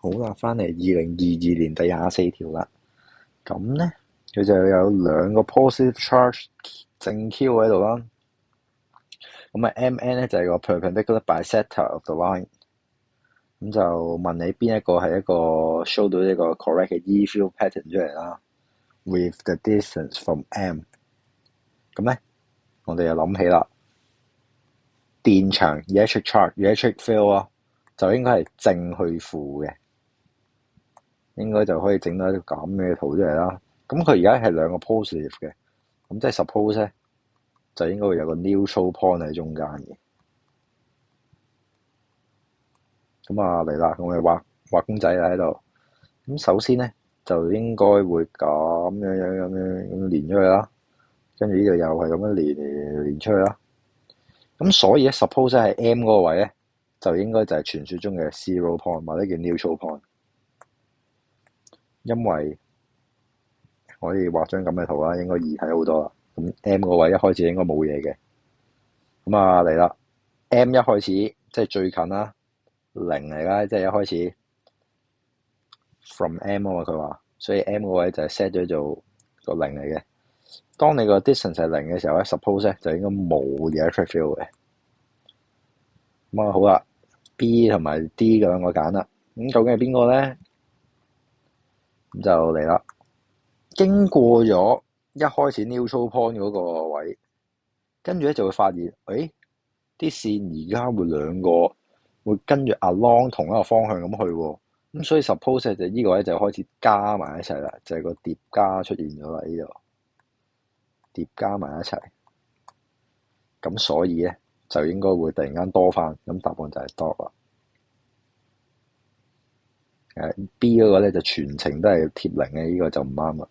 好啦，翻嚟2022年第24條啦。咁咧，佢就有兩個 positive charge 正 Q 喺度啦。咁啊，MN 咧就係個 perpendicular bisector of the line。咁就問你邊一個係一個 show 到一個 correct 嘅 E field pattern 出嚟啦。With the distance from M。咁咧，我哋又諗起啦，電場 electric charge、electric field 啊，就應該係正去負嘅。應該就可以整到一個咁嘅圖出嚟啦。咁佢而家係兩個 positive 嘅，咁即係 suppose 咧就應該會有個 neutral point 喺中間嘅。咁啊嚟啦，我哋畫公仔啦喺度。咁首先咧就應該會咁樣連出去啦，跟住呢度又係咁樣連出去啦。咁所以咧 suppose 喺 M 嗰個位咧就應該就係傳説中嘅 zero point 或者叫 neutral point，因為可以畫張咁嘅圖啦，應該易睇好多啦。咁 M 個位一開始應該冇嘢嘅。咁啊嚟啦 ，M 一開始即係最近啦，零嚟啦，即係一開始 from M 啊嘛，佢話，所以 M 個位就係 set 咗做個零嚟嘅。當你個 distance 係零嘅時候咧，suppose 咧就應該冇 electric field 嘅。咁啊好啦 ，B 同埋 D 兩個揀啦，咁究竟係邊個咧？咁就嚟啦。經過咗一開始 neutral point 嗰個位，跟住咧就會發現，誒啲線而家會兩個會跟住 along 同一個方向咁去喎。咁所以 suppose 就呢個位就開始加埋一齊啦，就係個疊加出現咗啦，呢度疊加埋一齊。咁所以咧就應該會突然間多翻，咁答案就係多啦。B 嗰個咧就全程都係貼零嘅，呢個就唔啱啦。